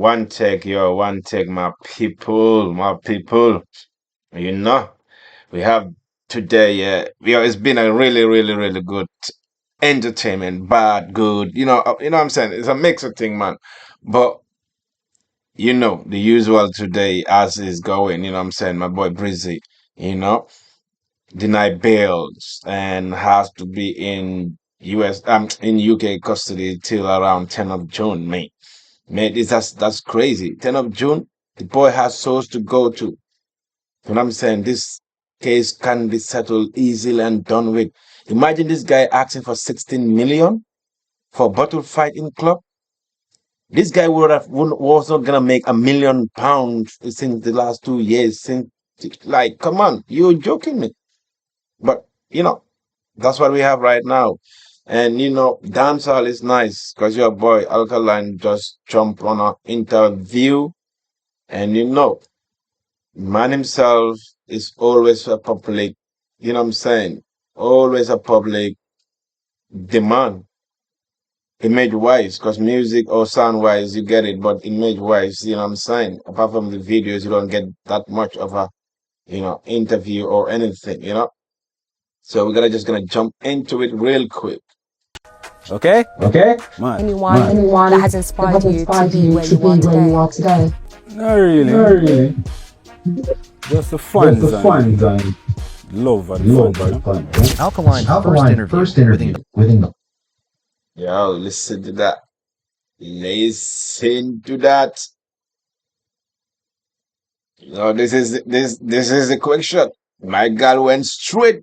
one take, my people, my people. You know, we have today, it's been a really, really, really good entertainment, bad, good. You know what I'm saying? It's a mix of thing, man. But the usual today as is going. You know what I'm saying? My boy Brizzy, you know, deny bails and has to be in in UK custody till around 10th of June, mate. Man, that's crazy. 10th of June, the boy has souls to go to. You know what I'm saying? This case can be settled easily and done with. Imagine this guy asking for 16 million for a bottle fighting club. This guy was not gonna make £1 million since the last 2 years. Since, like, come on, you're joking me. But that's what we have right now. And dancehall is nice because your boy Alkaline just jumped on an interview, and man himself is always a public, you know what I'm saying? Always a public demand, image wise, because music or sound wise, you get it, but image wise, you know what I'm saying? Apart from the videos, you don't get that much of a, interview or anything. So we're just gonna jump into it real quick. Okay? Okay? Man. Anyone that has inspired you to be where you are today? Not really. Not really. Just the fun. Just the fun and love and fun. Alkaline first interview within the. Yo, listen to that. Listen to that. This is the quick shot. My girl went straight.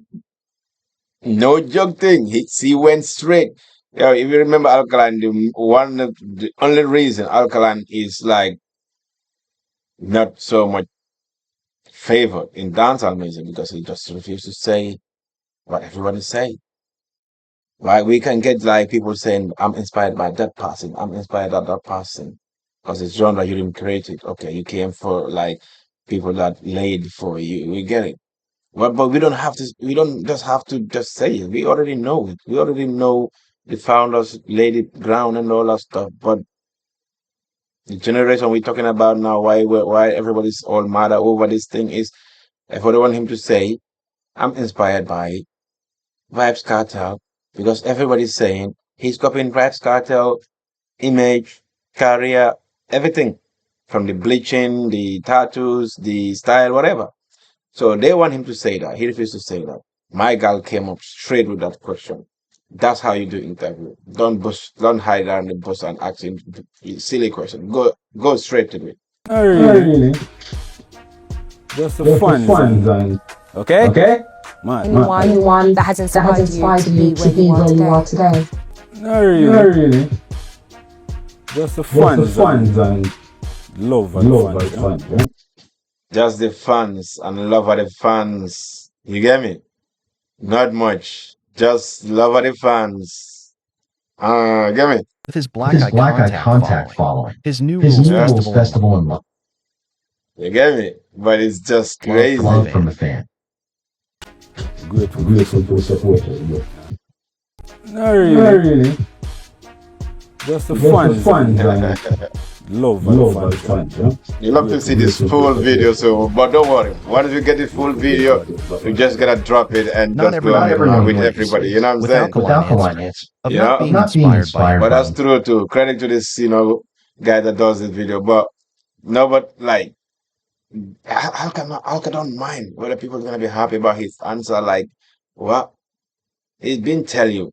No joke thing. He went straight. Yo, if you remember Alkaline, the only reason Alkaline is like not so much favored in dancehall music because he just refused to say what everybody say. Like we can get like people saying, "I'm inspired by that person. I'm inspired by that person," because it's genre you didn't create it. Okay, you came for like people that laid for you. We get it. But we don't have to. We don't just have to just say it. We already know it. We already know the founders laid it ground and all that stuff. But the generation we're talking about now, why everybody's all mad over this thing is, if I want him to say, "I'm inspired by Vibes Cartel," because everybody's saying he's copying Vibes Cartel image, career, everything from the bleaching, the tattoos, the style, whatever. So they want him to say that. He refused to say that. My girl came up straight with that question. That's how you do interview. Don't hide around the bush and ask him silly question. Go straight to it. Not Not really. really. Just the Just fun. the fun and Okay? okay? Man. Anyone that has inspired you to be where you are today? Not really. Not really. Just the Just the fun. fun and Love and fun. Just the fans and love of the fans. You get me? Not much. Just love of the fans. Get me? With his Black Eye Contact following. His New His Rules New Rules Festival Festival in You get me? But it's just Love crazy. love from the fan. grateful. Grateful for the support. Not Not really. really. Just the Just the fun. fun and Love and fun. fun. You love to see this full video, but don't worry. Once you get the full video, you just gotta drop it and Not just go everyone ahead knows with what you everybody. see. You know what I'm With saying? With Alkaline, it's of You not know? being not being inspired by inspired But by that's true too. Credit to this, guy that does this video. But no, but like, Alka don't mind whether people are gonna be happy about his answer. Like, what? He's been tell you,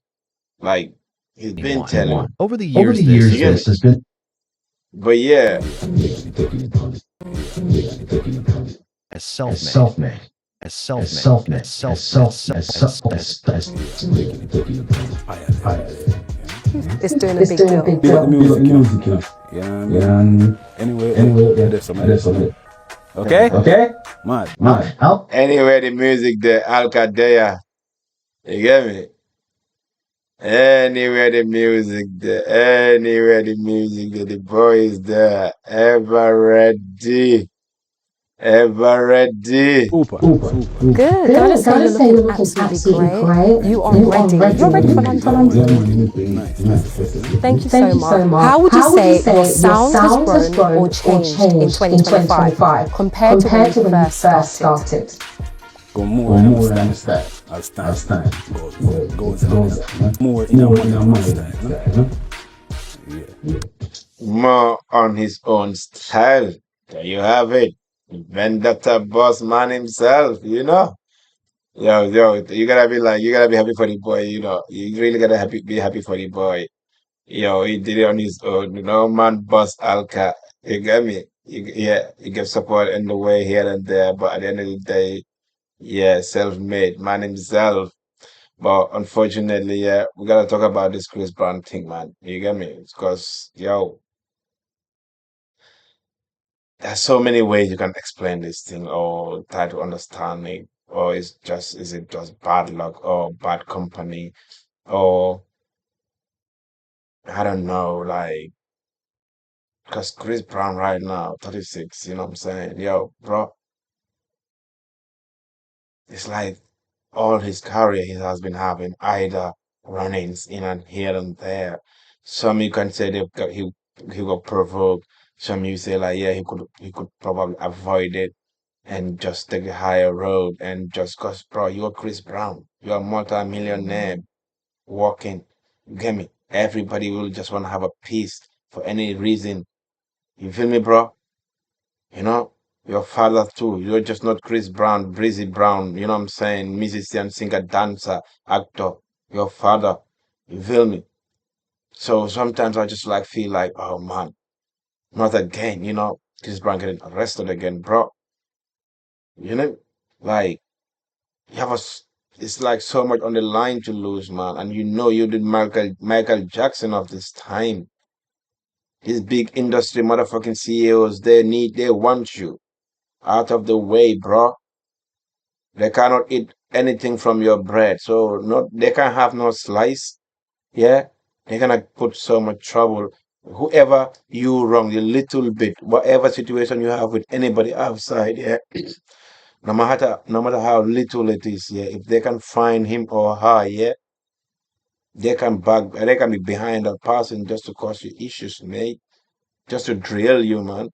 like, he's been tell you. Over the over years, the years You get this me? has been But yeah, as as self-made, self-made, It's doing a big deal. Big up the music, music, Yeah. Anyway, that's some of it. Okay? Okay? Man. Out. anyway, the music, the Alcadea. You get me? Anywhere the music there, the boy is there, ever ready. Ever ready? Super. Good. Gotta say, you're looking absolutely great. You are ready. You're ready for London. Yeah, man, you look nice. Nice to face it. Thank you so much. How would you say your sound has grown or changed in 2025 compared to when you first started? Go more than the style. As time goes on. More in a money style. Yeah. More on his own style. There you have it. Vendetta boss man himself, you know? Yo, you gotta be happy for the boy, you know. You really gotta be happy for the boy. Yo, he did it on his own. You know, man, boss Alka. You get me? Yeah, you get support in the way here and there, but at the end of the day, yeah, self-made man himself. But unfortunately, yeah, we gotta talk about this Chris Brown thing, man. You get me? Because yo, there's so many ways you can explain this thing or try to understand it, or is it just bad luck or bad company, or I don't know, like because Chris Brown right now, 36, you know what I'm saying? Yo, bro, it's like all his career he has been having either run-ins in and here and there. Some you can say he got provoked. Some you say like yeah he could probably avoid it and just take a higher road and just cause bro you're Chris Brown. You're a multi-millionaire walking. You get me? Everybody will just want to have a piece for any reason. You feel me, bro? You know, your father too. You're just not Chris Brown, Breezy Brown. You know what I'm saying? Musician, singer, dancer, actor. Your father. You feel me? So sometimes I just like feel like, oh man, not again. You know, Chris Brown getting arrested again, bro. You know, like you have it's like so much on the line to lose, man. And you know, you did Michael Jackson of this time. These big industry motherfucking CEOs, they want you out of the way, bro. They cannot eat anything from your bread. So not they can't have no slice. Yeah. They're gonna put so much trouble. Whoever you wrong a little bit, whatever situation you have with anybody outside, yeah. No matter how little it is, yeah. If they can find him or her, yeah, they can be behind that person just to cause you issues, mate. Just to drill you, man.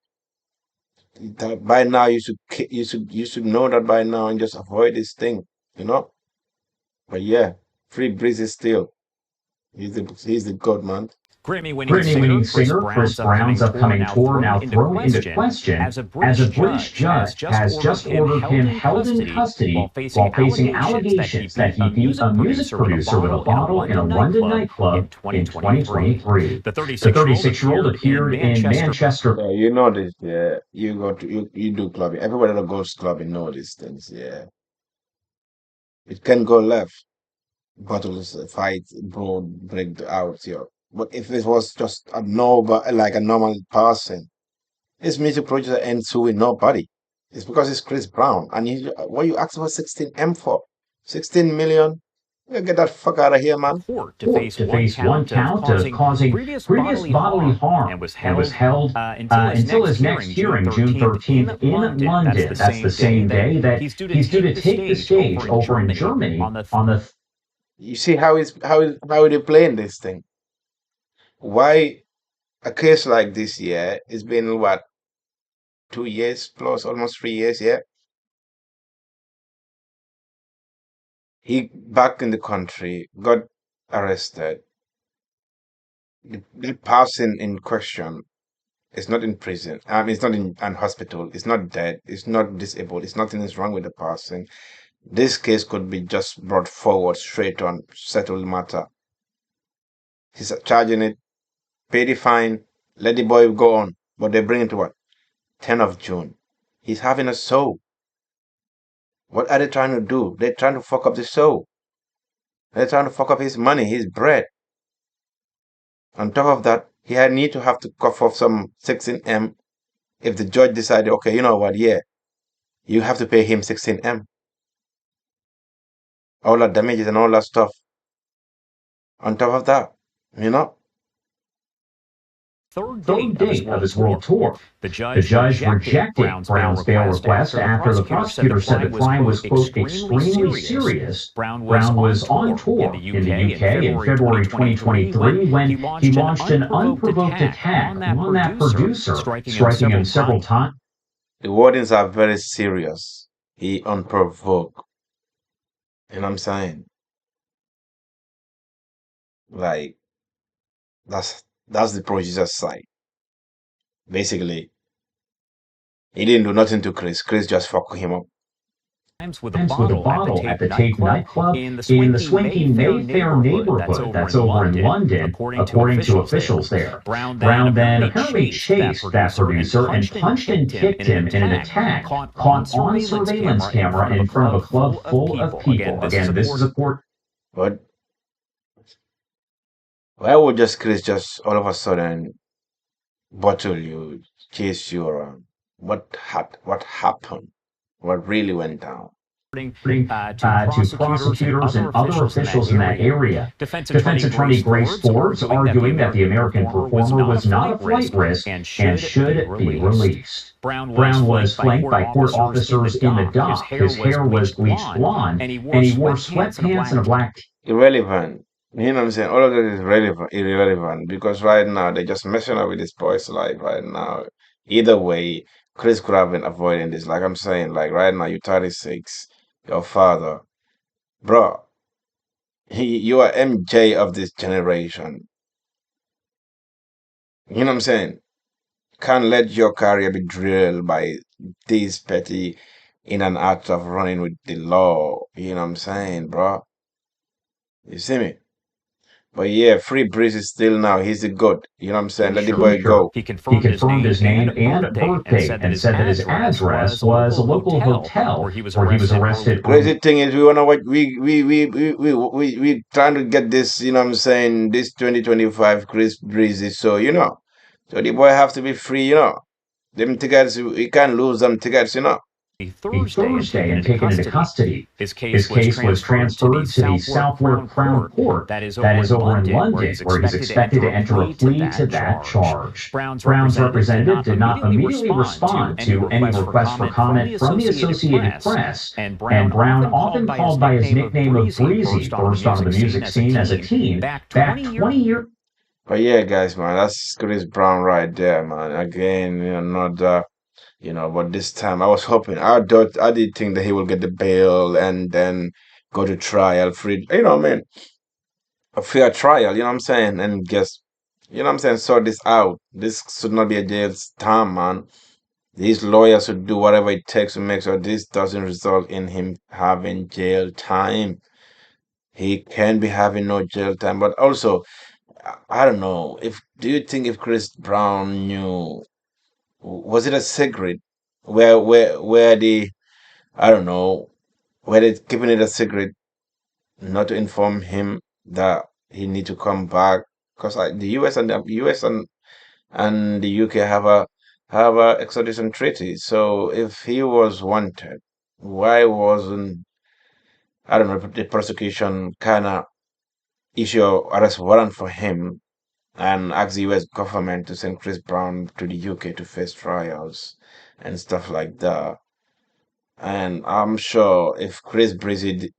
That by now you should know that by now and just avoid this thing, you know? But yeah, Free Breezy still. He's the god, man. Grammy-winning singer Chris Brown's upcoming tour now thrown into question as a British judge has just ordered him held in custody while facing allegations that he beat a music producer with a bottle in a London nightclub in 2023. The 36-year-old appeared in Manchester. Yeah, you know this, yeah. You do clubbing. Everybody that goes clubbing know these things, yeah. It can go left. Bottles, fight, bro, break out, yo. But if it was just like a normal person, this music producer ain't suing nobody. It's because it's Chris Brown. And what you asking for 16M for? 16 million? You get that fuck out of here, man. Court to face one count of causing previous bodily harm and was held until his next hearing, June 13th, in London. That's the same day that he's due to take the stage over in Germany on the. You see how they playing this thing? Why a case like this, yeah, it's been what, 2 years plus, almost 3 years, yeah? He back in the country, got arrested. The person in question is not in prison. It's not in an hospital. It's not dead. It's not disabled. It's nothing is wrong with the person. This case could be just brought forward straight on, settled matter. He's charging it, pay the fine, let the boy go on. But they bring it to what? 10th of June. He's having a show. What are they trying to do? They're trying to fuck up the show. They're trying to fuck up his money, his bread. On top of that, need to have to cough off some 16M if the judge decided, okay, you know what, yeah, you have to pay him 16M. All that damages and all that stuff. On top of that, you know, third date of his world tour. The judge rejected Brown's bail request after the prosecutor said the crime was, quote, extremely serious. Brown was on tour in the UK in February 2023 when he launched an unprovoked attack on that producer, striking him several times. The wordings are very serious. He unprovoked. You know what I'm saying? Like that's the producer's side. Basically, he didn't do nothing to Chris. Chris just fucked him up. With a bottle at the Tape nightclub in the swanky Mayfair neighborhood that's over in London, according to officials there. Brown then apparently chased that producer and punched and kicked him in an attack caught on surveillance camera in front of a club full of people. Again, this is a court. But why would just Chris just all of a sudden bottle you, chase you around? What happened? What really went down? To prosecutors and other officials in that area. Defense attorney Grace Forbes arguing that the American performer was not a flight risk and should be released. Brown was flanked by court officers in the dock. His hair was bleached blonde, and he wore sweatpants and a black. Irrelevant. You know what I'm saying? All of that is irrelevant because right now they're just messing up with this boy's life right now. Either way, Chris could have been avoiding this. Like I'm saying, like right now, you're 36, your father, bro, you are MJ of this generation. You know what I'm saying? Can't let your career be drilled by these petty in and out of running with the law. You know what I'm saying, bro? You see me? But yeah, Free Breeze is still now. He's the GOAT. You know what I'm saying? Let the boy go. He confirmed his name and birthday and said that his address was a local hotel where he was arrested. Crazy thing is, we wanna what we trying to get this. You know what I'm saying? This 2025 Chris Breezy. So so the boy have to be free. Them tickets we can't lose them tickets. Thursday and taken into custody. His case was transferred to the Southwark Crown Court that is over in London, where he's expected to enter a plea to that charge. Brown's representative did not immediately respond to any request for comment from the Associated Press, and Brown, often called by his nickname of Breezy, burst onto the music scene as a teen back 20 years. But yeah, guys, man, that's Chris Brown right there, man. Again, not but this time I was hoping, I did think that he will get the bail and then go to trial free, man, a fair trial, you know what I'm saying, and just, sort this out. This should not be a jail time, man. These lawyers should do whatever it takes to make sure this doesn't result in him having jail time. He can be having no jail time, but also, I don't know, do you think if Chris Brown knew, was it a secret where the I don't know where they keeping it a secret not to inform him that he need to come back because the US and the UK have a extradition treaty. So if he was wanted, why wasn't I don't know the prosecution kind of issue a arrest warrant for him and ask the US government to send Chris Brown to the UK to face trials and stuff like that. And I'm sure if Chris Breezy,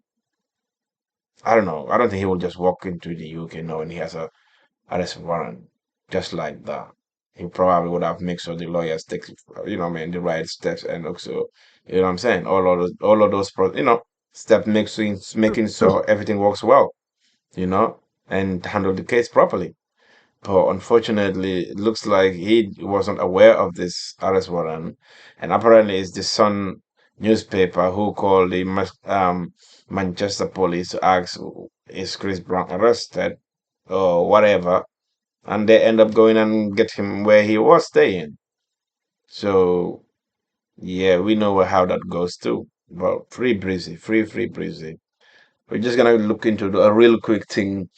I don't know, I don't think he will just walk into the UK knowing he has a arrest warrant just like that. He probably would have made sure the lawyers take, the right steps and also, what I'm saying, all of those, steps making sure everything works well, and handle the case properly. But unfortunately, it looks like he wasn't aware of this arrest warrant, and apparently it's the Sun newspaper who called the Manchester police to ask is Chris Brown arrested or whatever, and they end up going and get him where he was staying. So yeah, we know how that goes too. But free breezy, free breezy. We're just gonna look into a real quick thing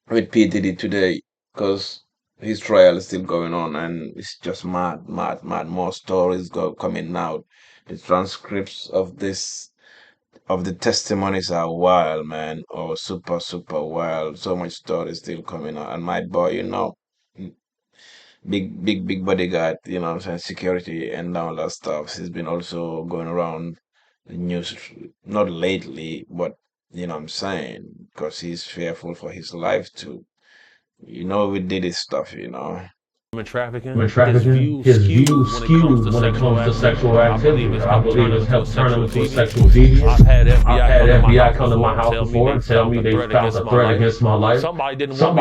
with P Diddy today because his trial is still going on and it's just mad, mad, mad. More stories coming out. The transcripts of the testimonies are wild, man. Oh, super, super wild. So much stories still coming out. And my boy, big bodyguard, you know what I'm saying, security and all that stuff. He's been also going around the news, not lately, but you know what I'm saying, because he's fearful for his life too. You know, we did this stuff, you know. Human trafficking, his views skewed when it comes to sexual activity. I believe it's helped turn him into a sexual deviant. I've had FBI come to my house before and tell me they found a threat against my life. Somebody didn't want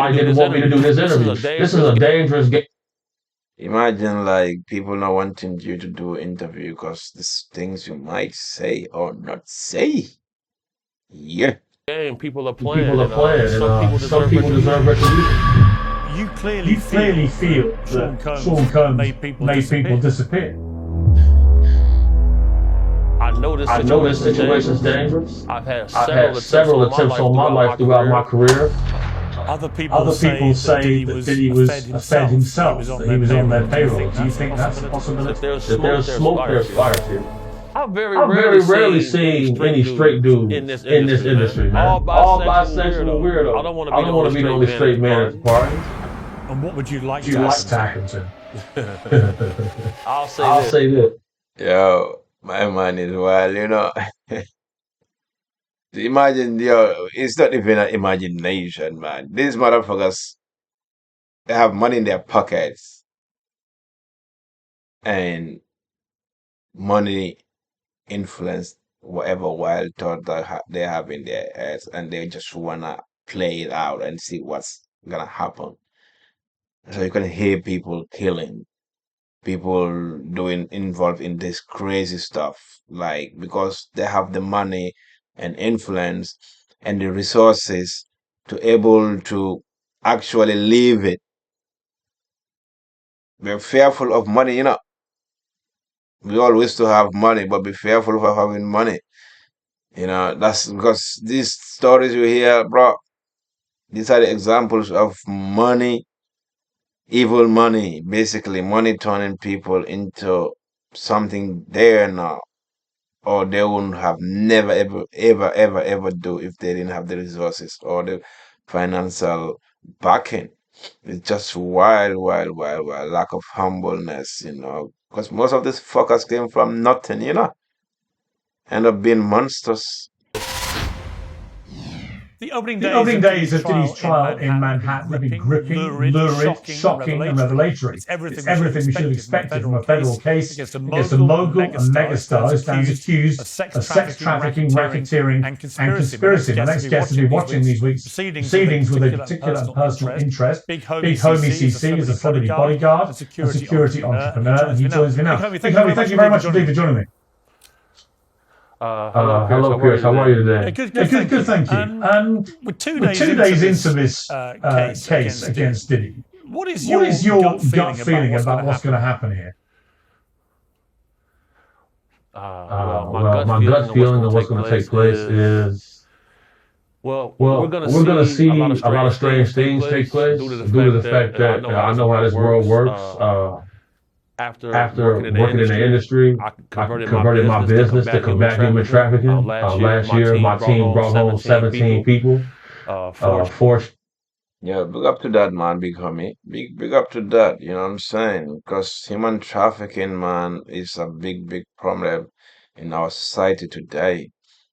me to do this interview. This is a dangerous game. Imagine like people not wanting you to do an interview because there's things you might say or not say. Yeah. People are playing, and some people deserve retribution. You clearly feel that Sean Combs made people disappear. I know this situation's dangerous. I've had several attempts on my life throughout my career. Other people say that Diddy was a Fed himself, that he was on their payroll. Do you think that's a possibility? If there's smoke, there's fire too. I've very rarely seen any straight dude in this industry, man. All bisexual weirdo. I don't want to be the only straight man at the party. And what would you like to happen to him? I'll say this. Yo, my man is wild, you know. Imagine, yo, it's not even an imagination, man. These motherfuckers, they have money in their pockets and money influence whatever wild thought that they have in their heads, and they just wanna play it out and see what's gonna happen. So you can hear people killing, people doing involved in this crazy stuff, like because they have the money and influence and the resources to able to actually leave it. We're fearful of money, you know. We always to have money, but be fearful of having money. You know, that's because these stories you hear, bro, these are the examples of money, evil money, basically money turning people into something they're not, or they wouldn't have never, ever do if they didn't have the resources or the financial backing. It's just wild, lack of humbleness, you know, because most of these fuckers came from nothing, you know, end up being monsters. The opening days of Diddy's trial in Manhattan have been gripping, lurid, shocking, and revelatory. It's everything we should have expected from a federal case against a mogul and megastar who stands accused of sex trafficking, racketeering, and conspiracy. My next guest has been watching these week's proceedings with a particular and personal interest. Big Homie CC is a celebrity bodyguard, a security entrepreneur, and he joins me now. Big Homie, thank you very much indeed for joining me. Hello, Pierce. How are you today? Good, thank you. We're 2 days into this case against Diddy. What is your gut feeling about what's going to happen here? My gut feeling of what's going to take place is, we're going to see a lot of strange things take place due to the fact that I know how this world works. After working in the industry, I converted my business to combat human trafficking. Last year, my team brought home 17 people. Yeah, big up to that, man, big homie. Big up to that, you know what I'm saying? Because human trafficking, man, is a big problem in our society today.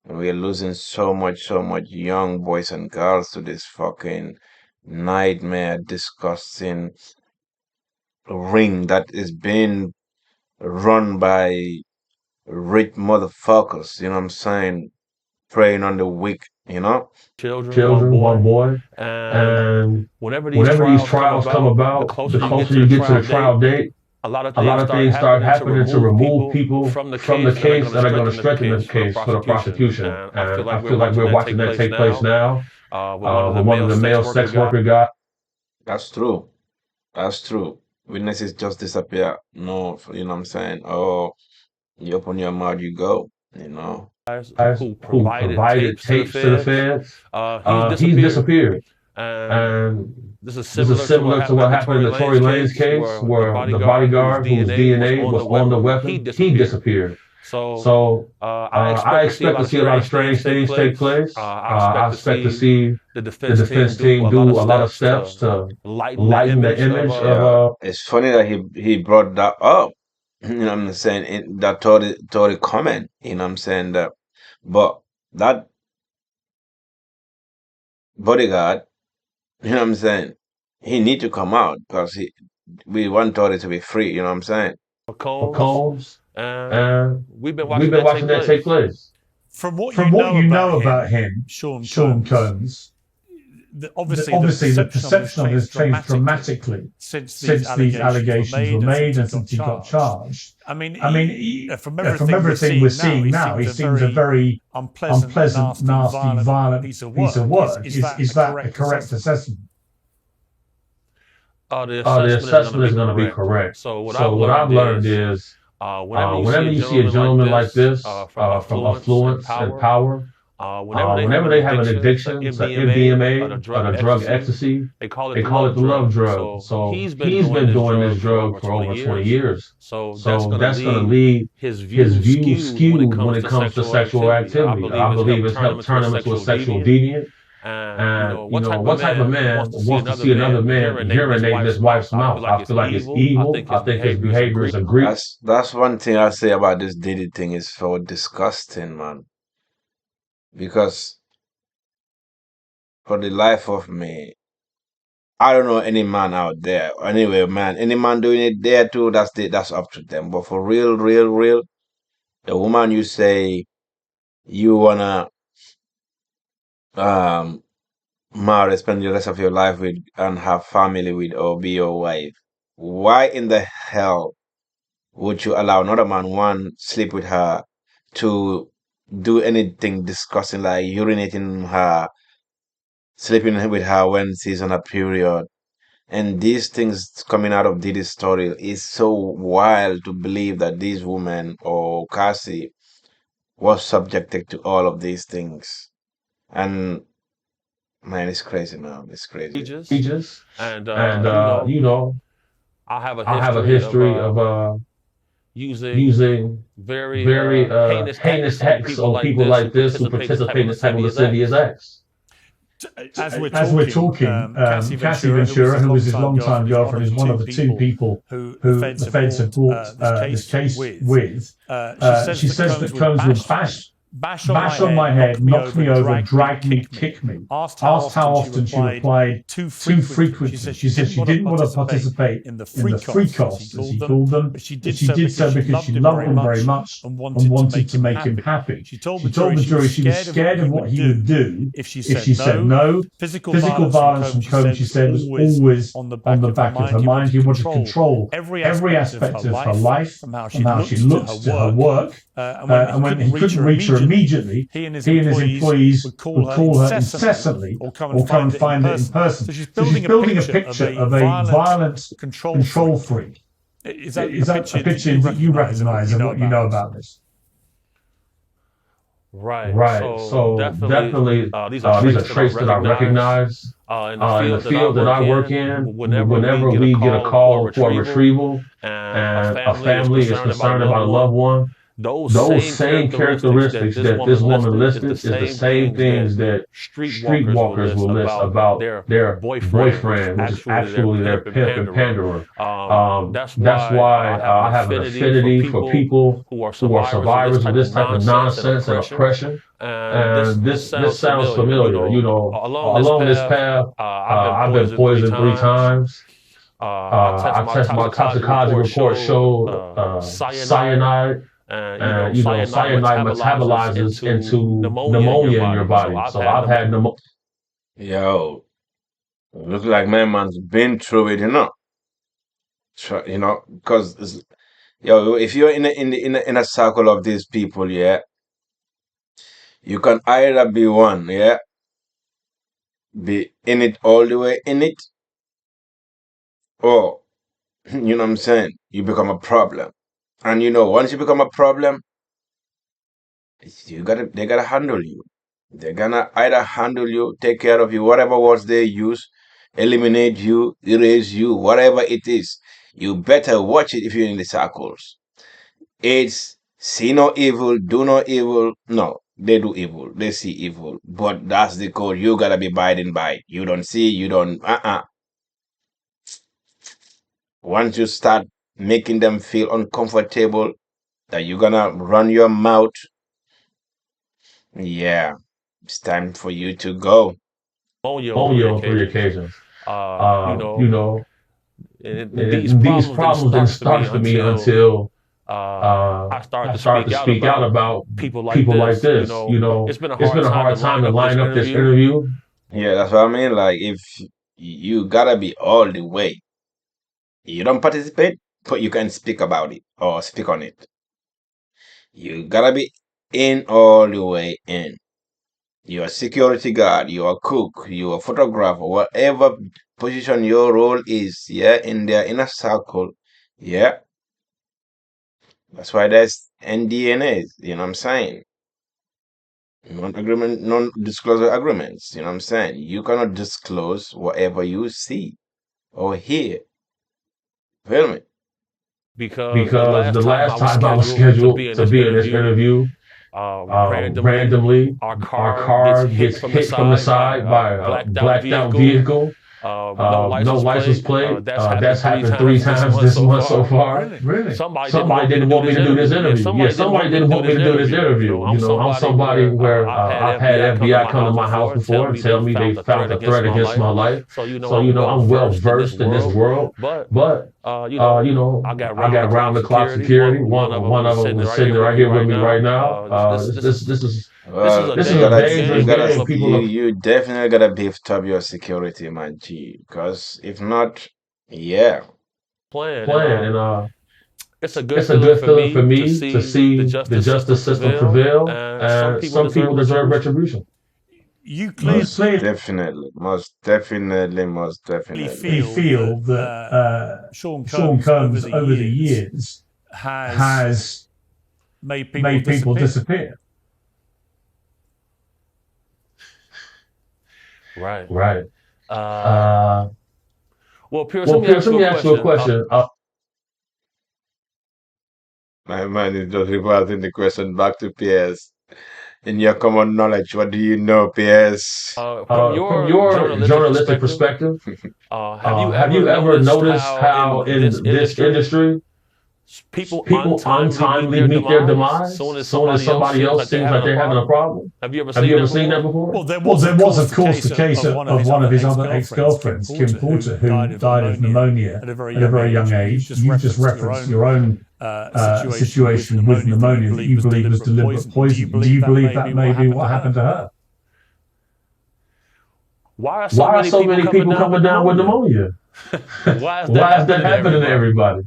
And we are losing so much young boys and girls to this fucking nightmare, disgusting ring that is being run by rich motherfuckers, you know what I'm saying? Preying on the weak, you know? Children, one boy. And whenever these trials come about, the closer you get to the trial date, a lot of things start happening to remove people from the case that are going to strengthen the case for the prosecution. And I feel like we're watching that take place now. One of the male sex worker guys. That's true. Witnesses just disappear. No, you know what I'm saying? Oh, you open your mouth, you go, you know? Who provided tapes to the feds. He's disappeared. And this is similar to what happened in the Tory Lanez case, where the bodyguard whose DNA was on the weapon, he disappeared. So I expect to see a lot of strange things take place. I expect to see the defense team do a lot of steps to lighten the image of Yeah, it's funny that he brought that up. You know what I'm saying? That Tory comment. You know what I'm saying? That, but that bodyguard, you know what I'm saying? He need to come out because we want Tory to be free. You know what I'm saying? Combs, and we've been watching that take place. From what you know about him, Sean Combs, obviously the perception of him has changed dramatically since these allegations were made and since he got charged. I mean, from everything we're seeing now, he seems a very unpleasant, nasty, violent piece of work. Is that a correct assessment? The assessment is going to be correct. So what I've learned is whenever you see a gentleman like this from affluence and power, whenever they have an addiction to MDMA or the drug ecstasy, they call it the love drug. So he's been doing this drug for over 20 years. So that's going to lead his view skewed when it comes to sexual activity. I believe it's helped turn him into a sexual deviant. And what type of man wants to see another man urinate in his wife's mouth? I feel like it's evil. I think his behavior is egregious. That's one thing I say about this Diddy thing is so disgusting, man. Because for the life of me, I don't know any man out there. Anyway, man, any man doing it there too, that's up to them. But for real, the woman you say you wanna um marry, spend the rest of your life with and have family with or be your wife, why in the hell would you allow another man one sleep with her to do anything disgusting like urinating her, sleeping with her when she's on a period? And these things coming out of Diddy's story is so wild to believe that these women or Cassie was subjected to all of these things. And man, it's crazy, man. It's crazy. Egregious. And I have a history of using very heinous texts on people like this who participate in this type of lascivious acts. As we're talking, Cassie Ventura, who was his longtime girlfriend, is one of the two people who the feds have brought this case with. She says that Combs would bash on my head, knock me over, drag me, kick me. Asked how often she replied, too frequently. She said she didn't want to participate in the free costs, as he called them, but she did so because she loved him very much and wanted to make him happy. She told the jury she was scared of what he would do if she said no. Physical violence from Combs, she said, was always on the back of her mind. He wanted to control every aspect of her life, from how she looked to her work, and when he couldn't reach her immediately, he and his employees would call her incessantly or come and find her in person. So she's building a picture of a violent control freak. Is that a picture that you recognize and what you know about this? Right. So definitely these are traits that I recognize in the field that I work in. Whenever we get a call for a retrieval and a family is concerned about a loved one, those same characteristics that this woman listed is the same things that streetwalkers will list about their boyfriend, which is actually their pimp and panderer. That's why I have an affinity for people who are survivors of this type of nonsense and oppression. And this sounds familiar. Along this path, I've been poisoned 3 times. I tested my toxicology report showed cyanide. And cyanide metabolizes into pneumonia in your body. So I've had pneumonia. Yo, look like my man's been through it, because if you're in a circle of these people, yeah, you can either be one, yeah, be in it all the way in it, or you know what I'm saying, you become a problem. And once you become a problem, they gotta handle you. They're gonna either handle you, take care of you, whatever words they use, eliminate you, erase you, whatever it is. You better watch it if you're in the circles. It's See no evil, do no evil. No, they do evil. They see evil. But that's the code. You gotta be abiding by it. You don't see, you don't Once you start making them feel uncomfortable that you're gonna run your mouth, yeah, it's time for you to go. Only on three occasions. You know, And these problems didn't start for me until I started to speak out about people like this. You know, it's been a hard time to line up this interview. Yeah, that's what I mean. Like, if you gotta be all the way, you don't participate, but you can speak about it or speak on it. You gotta be in all the way in. You're a security guard, you're a cook, you're a photographer, whatever position your role is, yeah, in their inner circle, yeah. That's why there's NDNAs, you know what I'm saying? Non-agreement, non-disclosure agreements, you know what I'm saying? You cannot disclose whatever you see or hear. Feel me? Because the last time I was scheduled to be in this interview, randomly, our car gets hit from the side by a blacked out vehicle. No license plate. That's happened 3 times this month so far. Really? Somebody didn't want me to do this interview. Yeah, somebody didn't want me to do this interview. You know, I'm somebody where I've had FBI come to my house before and tell me they found a threat against my life. So, you know, I'm well versed in this world. But, you know, I got round the clock security. One of them is sitting right here with me right now. This is This is a dangerous game. People you definitely gotta beef up your security, man, G. Because if not, yeah. plan, and it's a good feeling for me to see the justice system prevail, and some people deserve retribution. You clearly Definitely, most definitely, most definitely. feel that Sean Combs over the years has made people disappear. Right. Well, Pierce, Well, Pierce, let me ask you a question. My mind is just reverting the question back to PS. In your common knowledge, what do you know, PS? From From your your journalistic perspective, have you ever noticed how in this industry, people people untimely meet their demise soon as somebody else seems like they're having a problem? Have you ever Have you ever seen that before? Well, there was, of course, the case of one of his other ex-girlfriends, Kim Porter, who died of pneumonia at a very young age. You've just referenced your own situation with pneumonia that you believe was deliberate poisoning. Do you believe that may be what happened to her? Why Why are so many people coming down with pneumonia? Why is Why is that happening to everybody?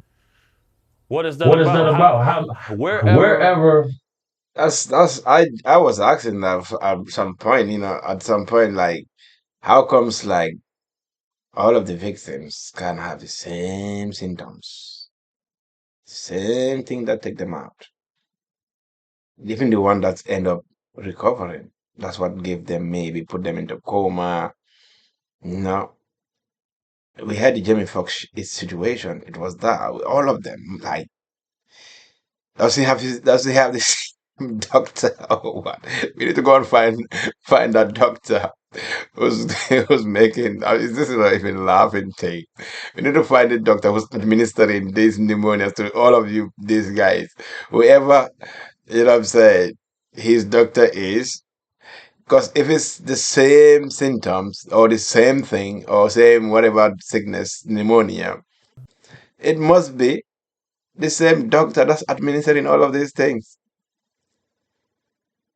What is that What is that about? Wherever That's I was asking that at some point, at some point, like, how comes like all of the victims can have the same symptoms, same thing that take them out, even the one that's end up recovering. That's what gave them, maybe put them into coma. No, we had the Jamie Foxx situation. It was that all of them, like, does he have this doctor or what? We need to go and find that doctor who's making. This is not even laughing thing. We need to find the doctor who's administering these pneumonias to all of you, these guys, whoever, you know what I'm saying, his doctor is. Because if it's the same symptoms or the same thing or same whatever sickness, pneumonia, it must be the same doctor that's administering all of these things.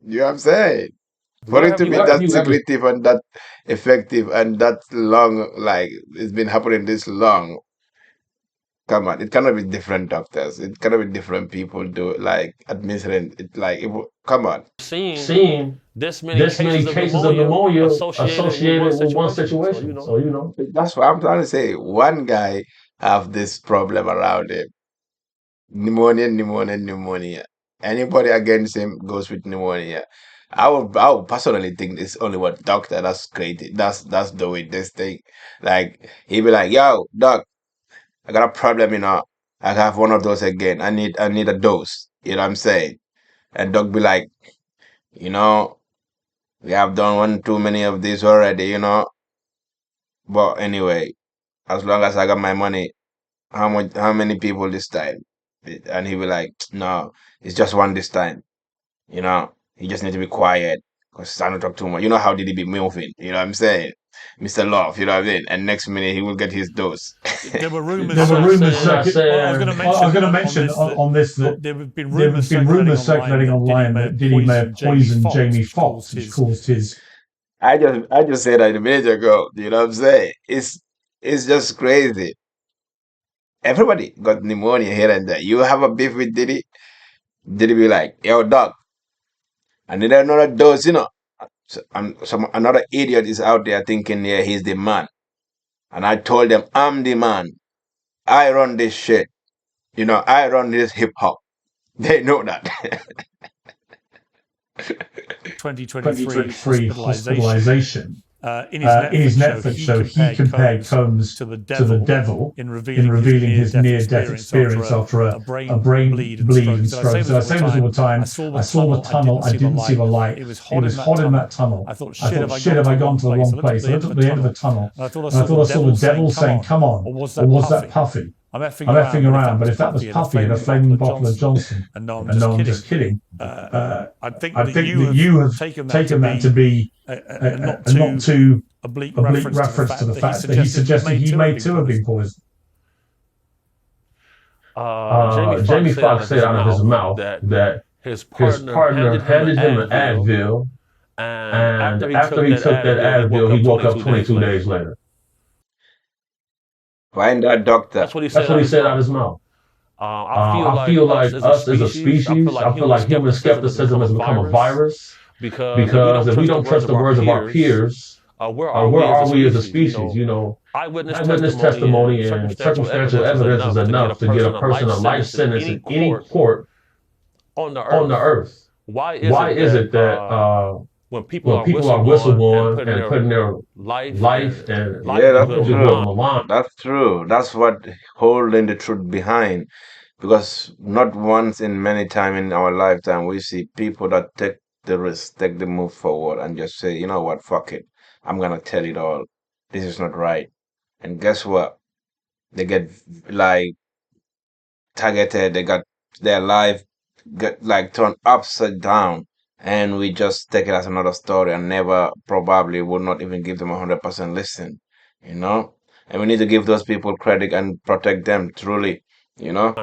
You know what I'm saying? For Where it have to you be ever that you ever secretive and that effective and that long, like it's been happening this long. Come on, it cannot be different doctors. It cannot be different people do like administering it. Like, come on. seen seen this many this many cases of cases of pneumonia pneumonia associated with one situation? situation? So, you know, That's what I'm trying to say. One guy have this problem around him. Pneumonia, pneumonia, pneumonia. Anybody against him goes with pneumonia. I would personally think it's only one doctor that's created. That's doing this thing. Like, he'd be like, "Yo, doc, I got a problem. I have one of those again. I need a dose." You know what I'm saying? And Doc be like, you know, we have done one too many of these already, you know. But anyway, as long as I got my money, how many people this time? And he be like, no, it's just one this time. You know, he just need to be quiet because I don't talk too much. You know how did he be moving? You know what I'm saying? Mr. Love, you know what I mean? And next minute he will get his dose. There were rumours. There were rumours circulating. Well, I was going to mention on this that there have been there have been rumours circulating online that Diddy may have poisoned Jamie Foxx, Foxx, which caused his. I just said that a minute ago. You know what I'm saying? It's just crazy. Everybody got pneumonia here and there. You have a beef with Diddy, Diddy be like, yo, dog, I need another dose, you know. Another idiot is out there thinking, yeah, he's the man. And I told them, I'm the man. I run this shit. You know, I run this hip hop. They know that. 2023 hospitalization. In his Netflix show, he compared Combs to the devil in revealing his near-death experience after a brain bleed and stroke. So I say this all the time. I saw the tunnel. I didn't see the light. It was hot in that tunnel. I thought, shit, have I gone to the wrong place? I looked at the end of the tunnel, and I thought I saw the devil saying, come on. Or was that Puffy? I'm effing around, but if that was Puffy in a flaming bottle of Johnson, and no, I'm just kidding. I think that you have taken that to be a not too oblique reference to the fact that he suggested he may too have been poisoned. Jamie Foxx said out of his mouth that his partner handed him an Advil, and after he took that Advil, he woke up 22 days later. Find that doctor. That's what he said out of his mouth. I feel like us as a species, I feel like human skepticism has become a virus because if we don't trust the words of our peers, where are we as a species? You know, eyewitness testimony and circumstantial evidence is enough to get a person a life sentence in any court on the earth. Why is it that when people are whistleblowing and putting their life and livelihood on the line? That's true. That's what holding the truth behind. Because not once in many time in our lifetime we see people that take the risk, take the move forward and just say, you know what, fuck it. I'm gonna tell it all. This is not right. And guess what? They get like targeted, they got their life get like turned upside down, and we just take it as another story and never probably would not even give them 100% listen, you know. And we need to give those people credit and protect them truly, you know.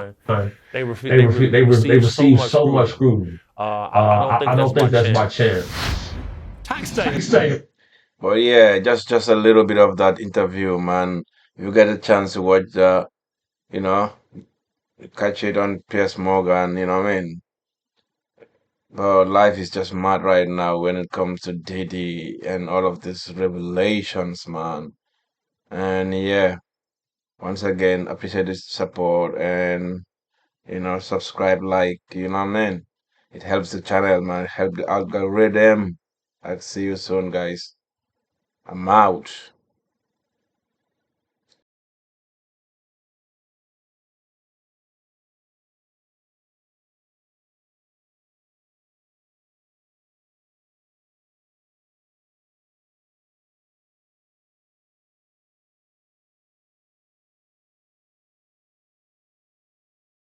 They receive so much scrutiny. I don't think that's my chance. Tax day. But yeah, just a little bit of that interview, man. If you get a chance to watch the, you know, catch it on PS Morgan, you know what I mean? But life is just mad right now when it comes to Diddy and all of these revelations, man. And yeah, once again, appreciate the support and, you know, subscribe, like, you know what I mean? It helps the channel, man. Help the algorithm. I'll see you soon, guys. I'm out.